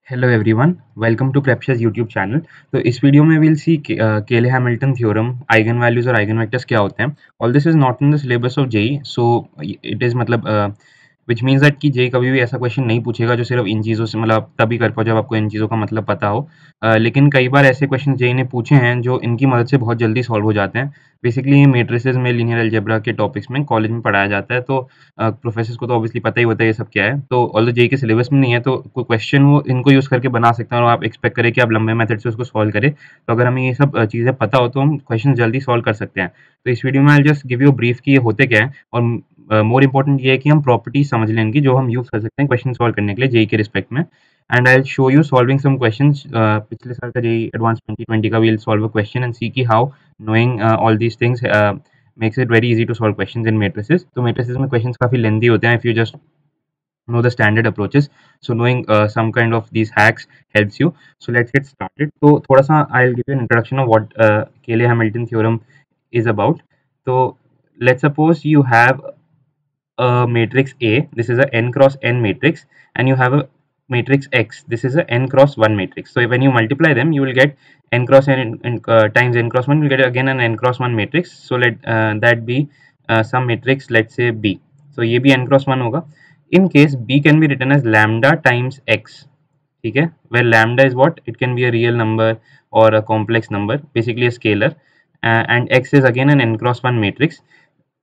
Hello everyone, welcome to Prepshus YouTube channel. तो इस video में will see Cayley Hamilton theorem, eigenvalues और eigenvectors क्या होते हैं। All this is not in the syllabus of JEE, so it is मतलब which means that कि JEE कभी भी ऐसा क्वेश्चन नहीं पूछेगा जो सिर्फ इन चीज़ों से मतलब आप तभी कर पाओ जब आपको इन चीज़ों का मतलब पता हो। लेकिन कई बार ऐसे क्वेश्चन जेई ने पूछे हैं जो इनकी मदद से बहुत जल्दी सॉल्व हो जाते हैं। बेसिकली ये मेट्रिसेस में लीनियर अलजेब्रा के टॉपिक्स में कॉलेज में पढ़ाया जाता है, तो प्रोफेसर्स को तो ऑब्वियसली पता ही होता है ये सब क्या है। तो ऑल्दो जेई के सिलेबस में नहीं है, तो कोई क्वेश्चन वो इनको यूज़ करके बना सकते हैं और आप एक्सपेक्ट करें कि आप लंबे मेथड से उसको सॉल्व करें। तो अगर हमें ये सब चीज़ें पता हो तो हम क्वेश्चन जल्दी सॉल्व कर सकते हैं। तो इस वीडियो में I just give you brief कि ये होते क्या है, और मोर इंपॉर्टेंट ये है कि हम प्रॉपर्टीज समझ लें इनकी, जो हम यूज़ कर सकते हैं क्वेश्चन सॉल्व करने के लिए जेई के रिस्पेक्ट में। And I will show you solving some questions. पिछले साल का जेई एडवांस 2020 का will solve a question and see की how knowing all these things makes it very easy to solve questions in matrices. तो matrices में questions काफी lengthy होते हैं if you just know the standard approaches. So knowing some kind of these hacks helps you. So let's get started. तो थोड़ा सा I'll give you an introduction of what Cayley-Hamilton theorem is about. So let's suppose you have a matrix A, this is a n cross n matrix, and you have a matrix X, this is a n cross 1 matrix. So when you multiply them, you will get n cross n times n cross 1, you will get again an n cross 1 matrix. So let that be some matrix, let's say B. So ये भी n cross 1 होगा. In case B can be written as lambda times X, ठीक है, where lambda is what? It can be a real number or a complex number, basically a scalar, and X is again an n cross 1 matrix.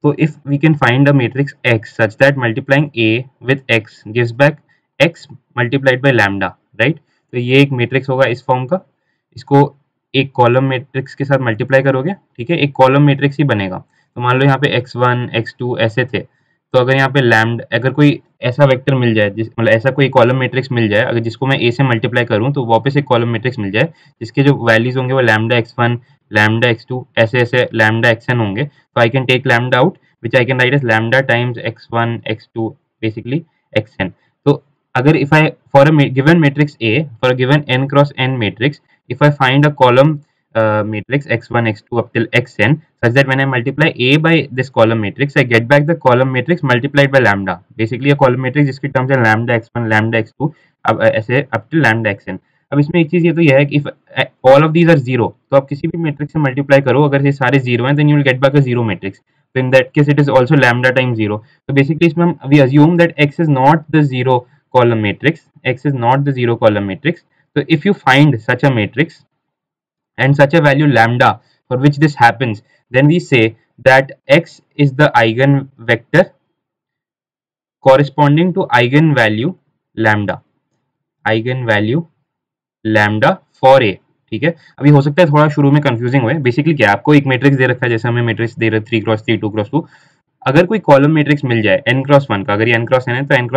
So if we can find a matrix X such that multiplying A with X gives back X multiplied by lambda, right? तो ये एक matrix होगा इस form का, इसको एक column matrix के साथ मल्टीप्लाई करोगे, ठीक है, एक कॉलम मैट्रिक्स ही बनेगा। तो मान लो यहाँ पे x1 x2 ऐसे थे, तो अगर यहाँ पे लैम्डा, अगर कोई ऐसा वेक्टर मिल जाए जिस मतलब ऐसा कोई कॉलम मैट्रिक्स मिल जाए, अगर जिसको मैं a से मल्टीप्लाई करूँ तो वापस एक कॉलम मैट्रिक्स मिल जाए जिसके जो वैल्यूज होंगे वो लैम्डा x1 लैम्डा x2 ऐसे ऐसे लैम्डा xn होंगे। तो I can take lambda out which I can write as lambda times x1 x2 basically xn. So agar if I for a given matrix A, for a given n cross n matrix, if I find a column matrix x1 x2 up till xn such that when I multiply A by this column matrix I get back the column matrix multiplied by lambda, basically a column matrix जिसकी terms है lambda x1 lambda x2 अब ऐसे up till lambda xn. अब इसमें एक चीज ये तो यह है कि if all of these are zero, तो आप किसी भी मैट्रिक्स से मल्टीप्लाई करो, अगर ये सारे जीरो हैं then you will get back a zero matrix. So in that case it is also lambda times 0. So basically इसमें we assume that x is not the zero column matrix, x is not the zero column matrix. So if you find such a matrix and such a value lambda for which this happens, then we say that x is the eigenvector corresponding to eigenvalue lambda for a. ठीक है, अभी हो सकता है थोड़ा शुरू में confusing हुए। बेसिकली क्या, आपको एक मैट्रिक्स दे रखा है, जैसे हमें मैट्रिक्स दे रहे 3x3 2x2, अगर कोई कॉलम मैट्रिक्स मिल जाए n क्रॉस 1 का, अगर ये n क्रॉस n है तो n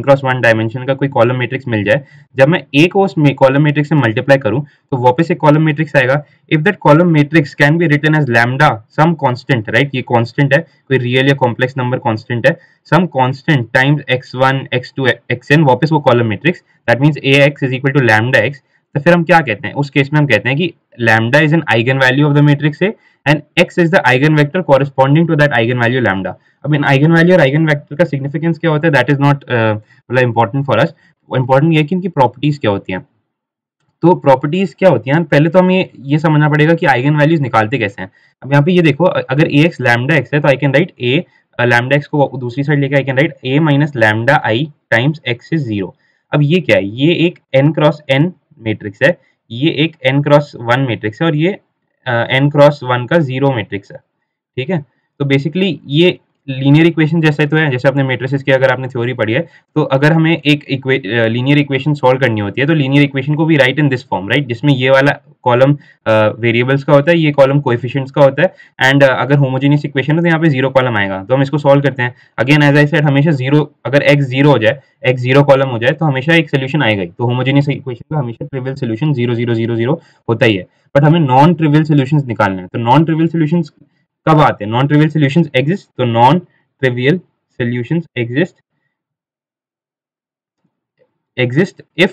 क्रॉस 1 डायमेंशन का कोई कॉलम मैट्रिक्स मिल जाए, जब मैं a को उस कॉलम मैट्रिक्स से मल्टीप्लाई करूं तो वापस एक कॉलम मैट्रिक्स आएगा। If that column matrix can be written as lambda some constant, right, ये कांस्टेंट है, कोई रियल या कॉम्प्लेक्स नंबर कांस्टेंट है, some constant times x1 x2 xn, वापस वो column matrix, that means ax is equal to lambda x। तो फिर हम क्या कहते हैं उस केस में, हम कहते हैं कि lambda is an eigen value of the matrix A and x is the eigenvector corresponding to that eigenvalue lambda. अब इन eigenvalue और eigenvector का significance क्या होता है, that is not मतलब important for us. important ये है कि इनकी properties क्या होती हैं। तो properties क्या होती हैं, पहले तो हमें ये समझना पड़ेगा कि eigenvalues निकालते कैसे हैं। अब यहाँ पे ये देखो, अगर ax lambda x है तो I can write a lambda x को दूसरी साइड लेकर I can write a minus lambda I times x is 0. अब ये क्या है, ये एक n क्रॉस n मैट्रिक्स है, ये एक n क्रॉस 1 मैट्रिक्स है, और ये n क्रॉस 1 का जीरो मैट्रिक्स है, ठीक है। तो बेसिकली ये लीनियर इक्वेशन जैसे तो है, जैसे अपने मैट्रिसेस की अगर आपने थ्योरी पढ़ी है, तो अगर हमें एक लीनियर इक्वेशन सॉल्व करनी होती है तो लीनियर इक्वेशन को भी right in this form, right, जिसमें ये वाला कॉलम वेरिएबल्स का होता है, ये कॉलम कोएफिशिएंट्स का होता है, एंड अगर होमोजेनियस इक्वेशन है तो यहाँ पे जीरो कॉलम आएगा, तो हम इसको सॉल्व करते हैं। अगेन एज आई सेड, हमेशा जीरो, अगर x जीरो हो जाए, x जीरो कॉलम हो जाए तो हमेशा एक सोल्यूशन आएगा ही। तो होमोजेनियस इक्वेशन का हमेशा ट्रिवियल सोल्यूशन 0 0 0 0 होता ही है, बट हमें नॉन ट्रिवियल सॉल्यूशंस निकालने हैं। तो नॉन ट्रिवियल सॉल्यूशंस कब आते हैं, नॉन ट्रिवियल सॉल्यूशंस एग्जिस्ट, तो non trivial solutions exist if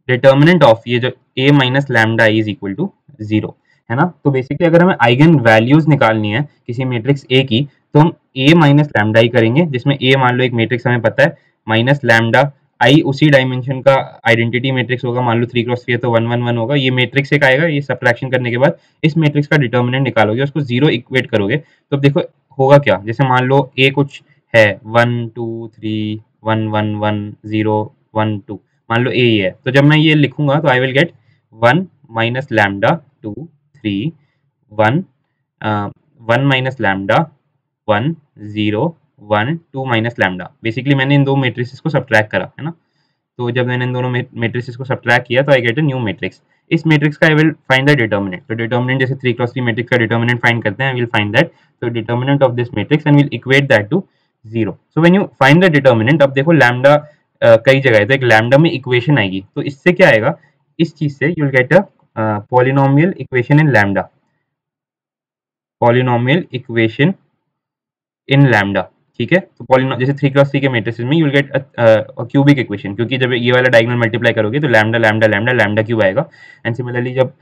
determinant of ये जो a minus lambda is equal to 0 है ना। तो बेसिकली अगर हमें आइगन वैल्यूज निकालनी है किसी मैट्रिक्स a की, तो हम a माइनस लैम्डा ही करेंगे, जिसमें a मान लो एक मैट्रिक्स हमें पता है माइनस लैम्डा आई उसी डायमेंशन का आइडेंटिटी मैट्रिक्स होगा, मान लो 3x3 है तो 1 1 1 होगा, ये मैट्रिक्स एक आएगा, ये सब्ट्रैक्शन करने के बाद इस मैट्रिक्स का डिटर्मिनेंट निकालोगे, उसको 0 इक्वेट करोगे, तो अब देखो होगा क्या, जैसे मान लो ए कुछ है 1 2 3 1 1 1 0 1 2, मान लो ए ही है, तो जब मैं ये लिखूंगा तो I will get 1 minus lambda 2 3 1 1 minus lambda 1 0 1 2 minus lambda. Basically मैंने इन दो मैट्रिसेस को सब्ट्रैक्ट करा है ना, तो जब मैंने इन दोनों मैट्रिसेस को सब्ट्रैक्ट किया तो I get a new matrix. इस मैट्रिक्स का I will find the determinant, तो डिटर्मिनेंट जैसे 3x3 मैट्रिक्स का डिटर्मिनेंट फाइंड करते हैं, आई विल फाइंड दैट, तो determinant of this matrix and will equate that to 0। So when you find the determinant, अब देखो लैम्डा कई जगह है, तो एक लैम्डा में इक्वेशन आएगी, तो इससे क्या आएगा, इस चीज से you will get a polynomial equation in lambda, polynomial equation in lambda, ठीक है। तो पॉलिनो जैसे 3x3 के मैट्रिसेस में you will gate cubic equation, क्योंकि जब ये वाला डायगोनल मल्टीप्लाई करोगे तो lambda lambda lambda lambda cube आएगा, एंड सिमिलरली जब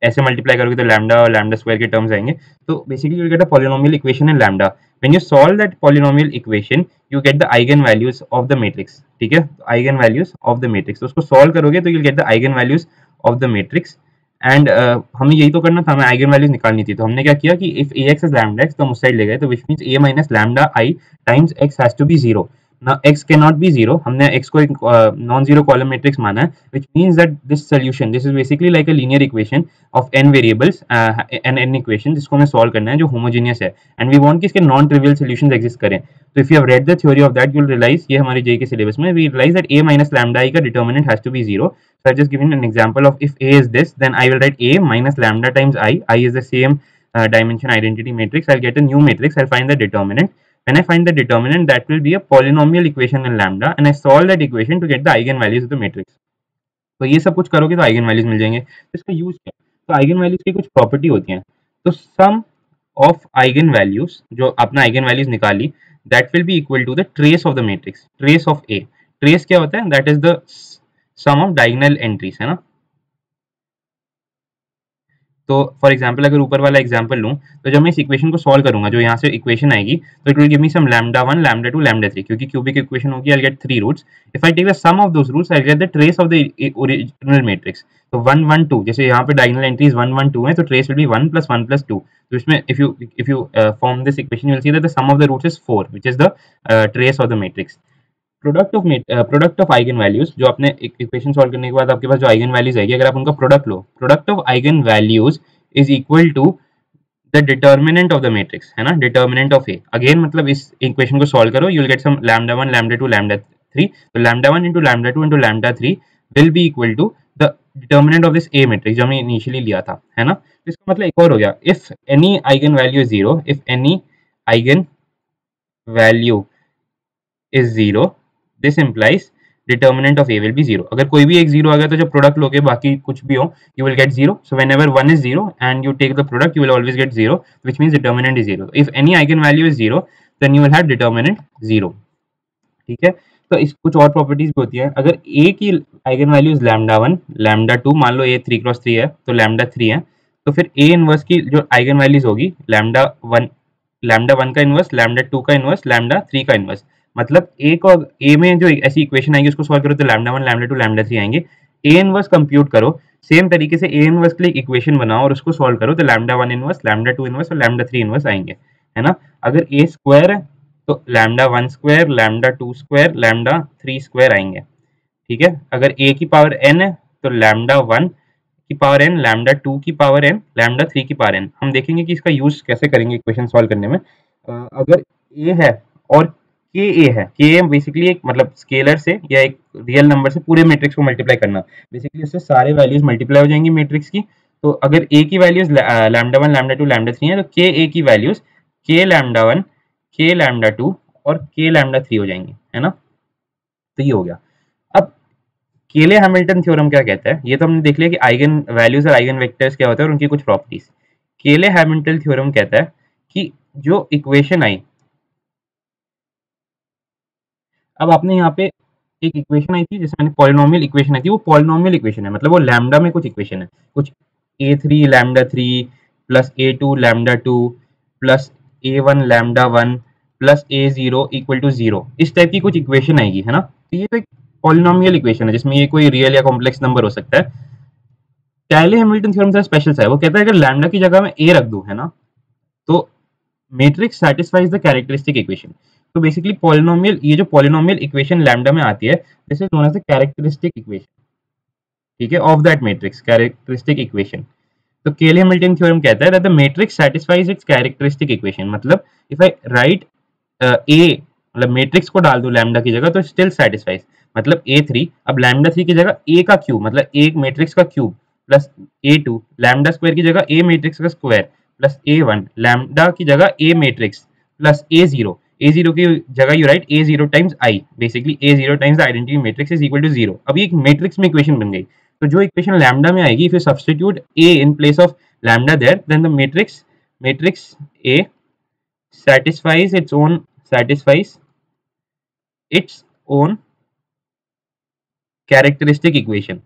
ऐसे मल्टीप्लाई करोगे तो लैम्डा और लैम्डा स्क्वायर के टर्म्स आएंगे, तो basically you will get a polynomial equation in lambda. When you solve that polynomial equation you get the eigen values of the matrix, ठीक है, eigen values of the matrix, तो उसको solve करोगे तो you will get the eigen values of the matrix, and हमें यही तो करना था, हमें आइगन वैल्यूज निकालनी थी, तो हमने क्या किया कि if A X is lambda X तो हम उस साइड ले गए, तो which means A minus lambda I times X has to be 0। now x cannot be 0, हमने x को एक नॉन जीरो कॉलम मैट्रिक्स माना है, which means that this solution, this is basically like a linear equation of n variables, n equation जिसको हमें solve करना है जो होमोजेनियस है, एंड वी वांट कि इसके नॉन ट्रिवियल सॉल्यूशंस एग्जिस्ट करें। तो if you have read the theory of that you will realise, ये हमारे जेईई के सिलेबस में we realise that a minus lambda i का determinant has to be 0। so I just given an example of if a is this, then I will write a minus lambda times I is the same dimension identity matrix, I'll get a new matrix, I'll find the determinant. When I find the determinant, that will be a polynomial equation in lambda, and I solve that equation to get the eigenvalues of the matrix. तो ये सब कुछ करोगे तो eigen values मिल जाएंगे। तो इसका use क्या है, तो आइगन वैल्यूज की कुछ प्रॉपर्टी होती हैं, तो सम ऑफ आइगन वैल्यूज, जो अपना आइगन वैल्यूज निकाली, that will be equal to the trace of the matrix, trace of A. Trace क्या होता है, that is the sum of diagonal entries, है ना। तो फॉर एग्जाम्पल अगर ऊपर वाला एग्जाम्पल लूँ, तो जब मैं इस इक्वेशन को सॉल्व करूंगा, जो यहाँ से इक्वेशन आएगी, तो it will give me some lambda 1 lambda 2 lambda 3, क्योंकि क्यूबिक इक्वेशन होगी, I get 3 roots. If I take the sum of those roots I get the trace of the original matrix. तो 1 1 2, जैसे यहाँ पे डायगोनल एंट्रीज 1 1 2 है, तो trace will be 1 + 1 + 2। तो इसमें if you form this equation you will see that the sum of the roots is 4, which is the trace of the matrix. Product of eigen values, जो आपने equation solve करने के बाद आपके पास जो eigen values आएगी, अगर आप उनका प्रोडक्ट लो, product of eigen values is equal to the determinant of the matrix, है ना, डिटर्मिनेंट ऑफ ए। अगेन मतलब इस इक्वेशन को सॉल्व करो, you will get some lambda 1 lambda 2 lambda 3, तो lambda 1 into lambda 2 into lambda 3 will be equal to the determinant of this A matrix जो हमने initially लिया था, है ना। तो इसका मतलब एक और हो गया, if any eigen value is 0, if any eigen value is 0, this implies determinant of a will be 0। अगर कोई भी एक 0 आ गया तो जब प्रोडक्ट लोगे बाकी कुछ भी हो, you will get 0। so whenever 1 is 0 and you take the product you will always get 0, which means determinant is 0। if any eigenvalue is 0 then you will have determinant 0, ठीक है। तो इस कुछ और प्रॉपर्टीज भी होती है, अगर a की आइगन वैल्यूज लैम्डा 1 लैम्डा 2, मान लो a 3x3 है तो लैम्डा 3 है, तो फिर a इनवर्स की जो आइगन वैल्यूज होगी लैम्डा 1 का इनवर्स, लैम्डा 2 का इनवर्स, लैम्डा 3 का इनवर्स। मतलब ए को ए में जो ऐसी इक्वेशन आएगी उसको सॉल्व करो तो लैम्डा 1 लैम्डा 2 लैम्डा 3 आएंगे। ए इनवर्स कंप्यूट करो, सेम तरीके से ए इनवर्स के लिए इक्वेशन बनाओ और उसको सॉल्व करो तो लैम्डा 1 इनवर्स, लैम्डा 2 इनवर्स और लैम्डा 3 इनवर्स आएंगे, है ना। अगर ए स्क्वायर है तो lambda 1 square, lambda 2 square, lambda 3 square आएंगे, ठीक है। अगर ए की पावर n है तो लैम्डा 1 की पावर n, लैम्डा 2 की पावर n, लैम्डा 3 की पावर n। हम देखेंगे कि इसका यूज कैसे करेंगे इक्वेशन सॉल्व करने में। अगर ए है और के ए है, के ए बेसिकली एक मतलब स्केलर से या एक रियल नंबर से पूरे मैट्रिक्स को मल्टीप्लाई करना, बेसिकली उससे सारे वैल्यूज मल्टीप्लाई हो जाएंगी मैट्रिक्स की। तो अगर ए की वैल्यूज लैम्डा 1 लैम्डा 2 लैम्डा 3 है तो के ए की वैल्यूज के लैम्डा 1 के लैम्डा 2 और के लैम्डा 3 हो जाएंगी, है ना। तो ये हो गया। अब केले हैमिल्टन थ्योरम क्या कहता है, ये तो हमने देख लिया कि आइगन वैल्यूज और आइगन वेक्टर्स क्या होता है और उनकी कुछ प्रॉपर्टीज। केले हैमिल्टन थ्योरम कहता है कि जो इक्वेशन आई, अब आपने यहाँ पे एक इक्वेशन आई थी जैसे मैंने पॉलिनोमियल इक्वेशन आई थी, वो पॉलिनोमियल इक्वेशन है, मतलब वो लैम्डा में कुछ इक्वेशन है, कुछ a3 lambda 3 plus a2 lambda 2 plus a1 lambda 1 plus a0 equal to 0, इस टाइप की कुछ इक्वेशन आएगी, है ना। तो ये तो एक पॉलिनोमियल इक्वेशन है जिसमें ये कोई रियल या कॉम्प्लेक्स नंबर हो सकता है। कैले हैमिल्टन थ्योरम थोड़ा स्पेशल सा है, वो कहता है अगर लैम्डा की जगह में ए रख दूं, है ना, तो matrix satisfies the characteristic equation. तो बेसिकली पॉलिनोमियल, ये जो पॉलिनोमियल इक्वेशन लैम्डा में आती है, this is known as the characteristic equation, ठीक है, of that matrix, characteristic equation. तो केले हैमिल्टन थ्योरम कहता है that the matrix satisfies its characteristic equation, मतलब इफ आई राइट ए, मतलब मैट्रिक्स को डाल दो लैम्डा की जगह तो स्टिल सैटिस्फाइज, मतलब A3, अब लैम्डा 3 की जगह ए का क्यूब, मतलब एक मैट्रिक्स का cube, plus A2 lambda square की जगह ए मैट्रिक्स का स्क्वायर, प्लस A1 लैम्डा की जगह ए मैट्रिक्स, प्लस A0 की जगह you write A0 times I, basically A0 times the identity matrix is equal to 0। अभी एक मैट्रिक्स में इक्वेशन बन गई, तो जो इक्वेशन लैम्डा में आएगी, if you substitute A in place of lambda there, then the matrix A satisfies its own characteristic equation,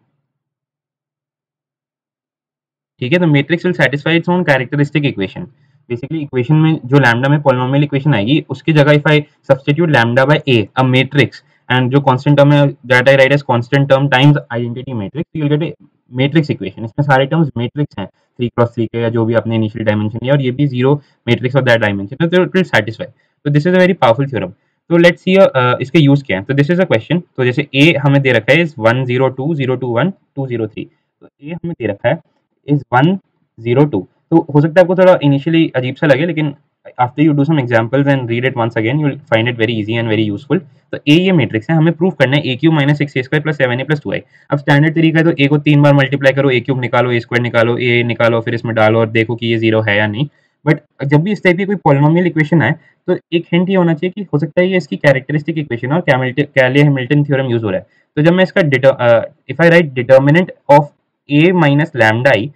ठीक है। तो matrix will satisfy its own characteristic equation. Basically equation में जो लैम्डा में पॉलिनोमियल इक्वेशन आएगी, उसकी जगह if I substitute lambda by A, a matrix, and जो कांस्टेंट टर्म है that I write as constant term times identity matrix, you will get a matrix equation. इसमें सारे टर्म्स मैट्रिक्स हैं, 3x3 के या जो भी अपने इनिशियल डायमेंशन है, और ये भी zero matrix of that dimension है, तो इट विल सेटिस्फाई। तो this is a very powerful theorem. तो लेट्स सी इसके यूज क्या है। तो दिस इज अ क्वेश्चन, तो जैसे ए हमें दे रखा है इज 102 021 203, तो ए हमें दे रखा है इज 102। तो हो सकता है आपको थोड़ा इनिशियली अजीब सा लगे, लेकिन after you do some examples and read it once again, you will find it very easy and very useful. तो ए ये मैट्रिक्स है, हमें प्रूव करना है A cube minus 6a² plus 7a plus 2i। अब स्टैंडर्ड तरीका है, तो ए को 3 बार मल्टीप्लाई करो, ए क्यूब निकालो, ए स्क्वायर निकालो, ए निकालो, फिर इसमें डालो और देखो कि ये जीरो है या नहीं। बट जब भी इस टाइप की कोई पॉलिनोमियल इक्वेशन आए, तो एक हिंट ये होना चाहिए कि हो सकता है ये इसकी कैरेक्टरिस्टिक इक्वेशन और कैले हैमिल्टन थ्योरम यूज हो रहा है। तो जब मैं इसका if I write determinant of A minus lambda I,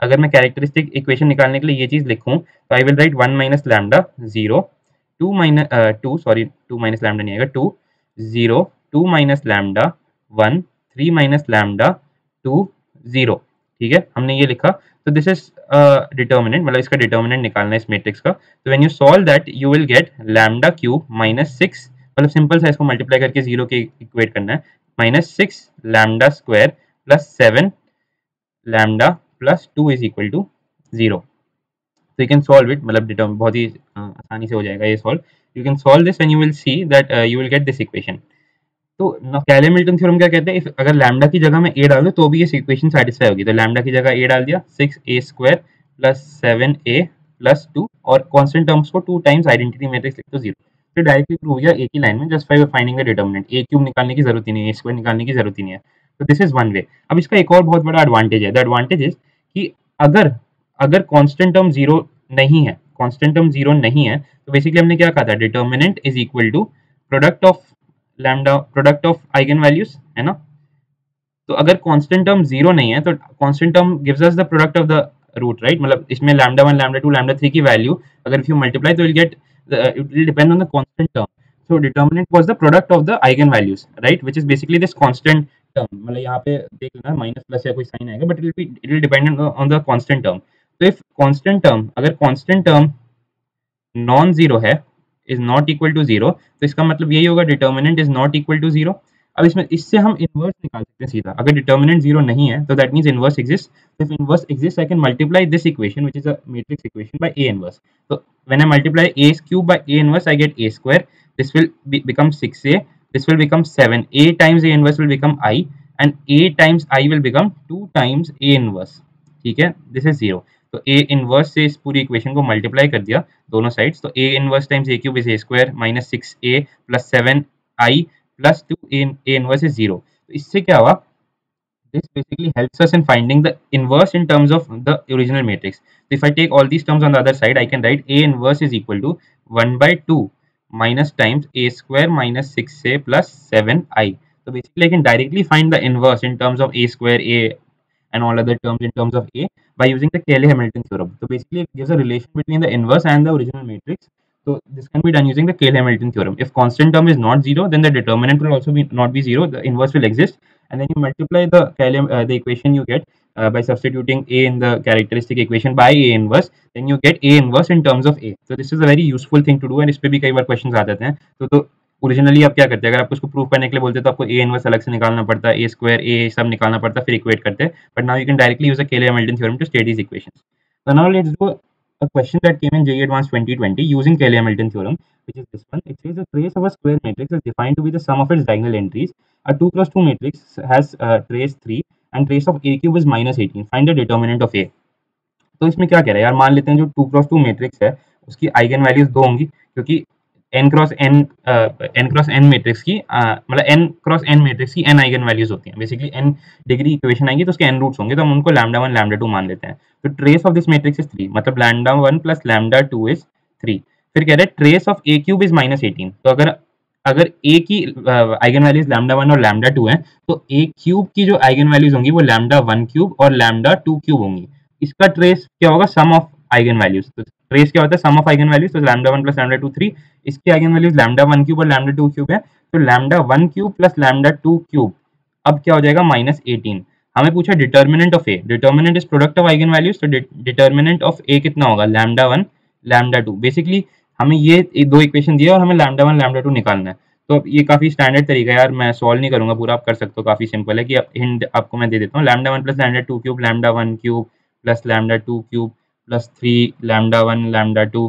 अगर मैं कैरेक्टरिस्टिक इक्वेशन निकालने के लिए ये चीज लिखूं, तो I will write 1 minus lambda 0 2 minus 2 sorry 2 minus lambda नहीं आएगा, 2 0 2 माइनस लैम्डा 1 3 माइनस लैम्डा 2 0, ठीक है, हमने ये लिखा। तो दिस इज डिटर्मिनेंट, मतलब इसका डिटर्मिनेंट निकालना है इस मैट्रिक्स का। तो when you solve that you will gate lambda cube minus 6, मतलब सिंपल सा इसको मल्टीप्लाई करके 0 के इक्वेट करना है, minus 6 lambda square plus 7 lambda plus 2 is equal to 0। तो यू कैन सॉल्व इट, मतलब बहुत ही आसानी से हो जाएगा ये solve. You can solve this and you will see that you will get this equation. तो कैले हैमिल्टन थ्योरम क्या कहते हैं, अगर लैम्डा की जगह में ए डाल दो तो भी ये इक्वेशन सेटिस्फाई होगी। तो लैम्डा की जगह ए डाल दिया, 6a² प्लस 7a प्लस 2, और कांस्टेंट टर्म्स को 2 टाइम्स आइडेंटिटी मैट्रिक्स लिख दो 0। तो डायरेक्टली प्रूव हो गया एक ही लाइन में, just by finding the determinant. A cube निकालने की जरूरत ही नहीं है, ए स्क्वायर निकालने की जरूरत ही नहीं है। तो दिस इज वन वे। अब इसका एक और बहुत बड़ा एडवांटेज है। द एडवांटेज इज कि अगर अगर कांस्टेंट टर्म जीरो नहीं है, कांस्टेंट टर्म जीरो नहीं है, तो बेसिकली हमने क्या कहा था, determinant is equal to product of lambda, product of eigen values, है ना। तो अगर कांस्टेंट टर्म जीरो नहीं है, तो constant term gives us the product of the root, right. मतलब इसमें लैम्डा 1 लैम्डा 2 लैम्डा 3 की वैल्यू अगर इफ यू मल्टीप्लाई तो will get, it will depend on the constant term. So determinant was the product of the eigen values, right, which is basically this constant term. मतलब यहाँ पे देख लेना minus plus या कोई sign आएगा, but it will depend on the constant term. तो इफ कांस्टेंट टर्म, अगर कांस्टेंट टर्म नॉन जीरो है, is not equal to zero, तो इसका मतलब यही होगा determinant is not equal to zero. अब इसमें इससे हम इनवर्स निकाल सकते हैं सीधा। अगर डिटर्मिनेंट जीरो नहीं है तो that means inverse exist. If inverse exist I can multiply this equation which is a matrix equation by A inverse. तो when I multiply a cube by a inverse I get a square, this will become 6a, this will become 7, a times a inverse will become I, and a times I will become 2 times a inverse, ठीक है, this is 0। तो a inverse से इस पूरी equation को multiply कर दिया दोनों साइड्स, तो a inverse times a cube is a square minus 6a plus 7i plus 2 a inverse is 0। तो इससे क्या हुआ, this basically helps us in finding the inverse in terms of the original matrix. So if I take all these terms on the other side, I can write a inverse is equal to 1 by 2 minus times a square minus 6a plus 7i. So basically I can directly find the inverse in terms of a square, a and all other terms in terms of a by using the Cayley-Hamilton theorem. So basically it gives a relation between the inverse and the original matrix. So this can be done using the Cayley-Hamilton theorem. If constant term is not zero, then the determinant will also be not be zero. The inverse will exist, and then you multiply the equation you get by substituting a in the characteristic equation by a inverse. Then you get a inverse in terms of a. So this is a very useful thing to do, and इस पे भी कई बार questions आ जाते हैं. तो originally आप क्या करते हैं, अगर आपको उसको प्रूव करने के लिए बोलते तो आपको ए इनवर्स अलग से निकालना पड़ता है, ए स्क्वायर ए सब निकालना पड़ता है, फिर इक्वेट करते हैं, but now you can directly use the Cayley Hamilton theorem to state these equations. So now let's do a question that came in JEE Advanced 2020 using Cayley-Hamilton theorem, which is this one. It says a trace of a square matrix is defined to be the sum of its diagonal entries. A 2 cross 2 matrix has trace 3 and trace of a cube is minus 18. Find the determinant of a. तो इसमें क्या कह रहा है यार, मान लेते हैं जो 2 क्रॉस 2 मैट्रिक्स है उसकी आइगन वैल्यूज 2 होंगी, क्योंकि n मैट्रिक्स की मतलब n क्रॉस n मैट्रिक्स की n आइगन वैल्यूज होती हैं, बेसिकली n डिग्री इक्वेशन आएगी तो उसके n रूट्स होंगे, तो हम उनको लैम्डा 1 लैम्डा 2 मान लेते हैं। तो trace of this matrix is 3, मतलब लैम्डा 1 प्लस लैम्डा 2 इज 3। फिर कह रहे हैं trace of a cube is minus 18, तो अगर अगर a की आइगन वैल्यूज लैम्डा 1 और लैम्डा 2 है तो a क्यूब की जो आइगन वैल्यूज होंगी वो लैम्डा 1 क्यूब और लैम्डा 2 क्यूब होंगी। इसका ट्रेस क्या होगा, सम ऑफ आइगन वैल्यूज। तो ट्रेस क्या होता है, सम ऑफ आइगन वैल्यूज, तो लैम्डा 1 प्लस लैम्डा 2 3, इसकी आइगन वैल्यूज लैम्डा 1 क्यूब और लैम्डा 2 क्यूब है, तो lambda 1 cube plus lambda 2 cube अब क्या हो जाएगा माइनस 18। हमें पूछा determinant of A, determinant is product of eigen values, तो डिटर्मिनेंट ऑफ ए कितना होगा, लैम्डा 1 लैम्डा 2। बेसिकली हमें ये दो इक्वेशन दिया और हमें लैम्डा 1 लैम्डा 2 निकालना है। तो अब ये काफी स्टैंडर्ड तरीका है यार, मैं सॉल्व नहीं करूंगा पूरा, आप कर सकते हो, काफी सिंपल है कि हिंट आपको मैं दे देता हूँ। Lambda 1 plus lambda 2 cube lambda 1 cube plus lambda 2 cube plus 3 lambda 1 lambda 2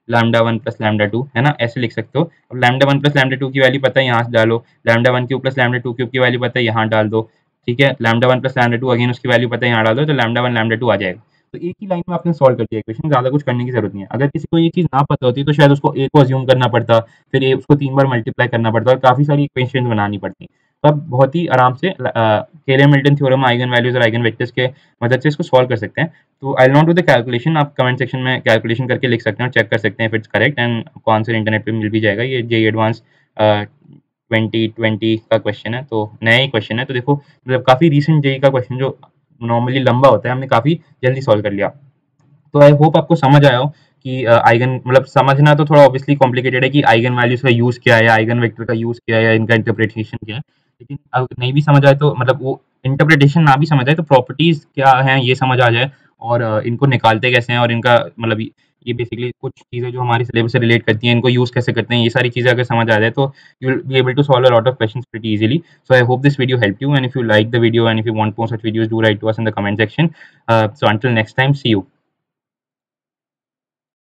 lambda 1 plus lambda 2, है ना, ऐसे लिख सकते हो। अब लैम्डा 1 प्लस लैम्डा 2 की वैल्यू पता है, यहाँ से डालो। Lambda 1 cube plus lambda 2 cube की वैल्यू पता है, यहाँ डाल दो। ठीक है, लैम्डा 1 प्लस लैम्डा 2 अगेन उसकी वैल्यू पता है, यहाँ डाल दो, तो लैम्डा 1 लैम्डा 2 आ जाएगा। तो एक ही लाइन में आपने सॉल्व कर दिया इक्वेशन, ज्यादा कुछ करने की जरूरत नहीं है। अगर किसी को ये चीज ना पता होती तो शायद उसको ए को अज्यूम करना पड़ता, फिर ए उसको 3 बार मल्टीप्लाई करना पड़ता और काफी सारी इक्वेशन बनानी पड़ती। तो आप बहुत ही आराम से केले-हैमिल्टन थ्योरम, आइगन वैल्यूज और आइगन वेक्टर्स के मदद से इसको सॉल्व कर सकते हैं। तो I will not do the calculation, आप कमेंट सेक्शन में कैलकुलेशन करके लिख सकते हैं और चेक कर सकते हैं इफ इट्स करेक्ट, एंड आपको आंसर इंटरनेट पे मिल भी जाएगा। ये जेईई एडवांस 2020 का क्वेश्चन है, तो नया ही क्वेश्चन है। तो देखो मतलब काफी रीसेंट जेईई का क्वेश्चन जो नॉर्मली लंबा होता है हमने काफी जल्दी सॉल्व कर लिया। तो आई होप आपको समझ आया हो कि आइगन मतलब समझना तो थोड़ा ऑब्वियसली कॉम्प्लिकेटेड है कि आइगन वैल्यूज का यूज क्या है, आइगन वेक्टर का यूज क्या है, या इनका इंटरप्रिटेशन क्या है। लेकिन अगर नहीं भी समझ आए तो मतलब वो इंटरप्रिटेशन ना भी समझ आए तो प्रॉपर्टीज क्या है ये समझ आ जाए, और इनको निकालते कैसे हैं, और इनका मतलब ये बेसिकली कुछ चीज़ें जो हमारे सिलेबस से रिलेट करती हैं, इनको यूज कैसे करते हैं, ये सारी चीज़ें अगर समझ आ जाए तो you will be able to solve a lot of questions pretty easily. So I hope this video helped you, and if you like the video and if you want more such videos, do write to us in the comment section. So until next time, see you.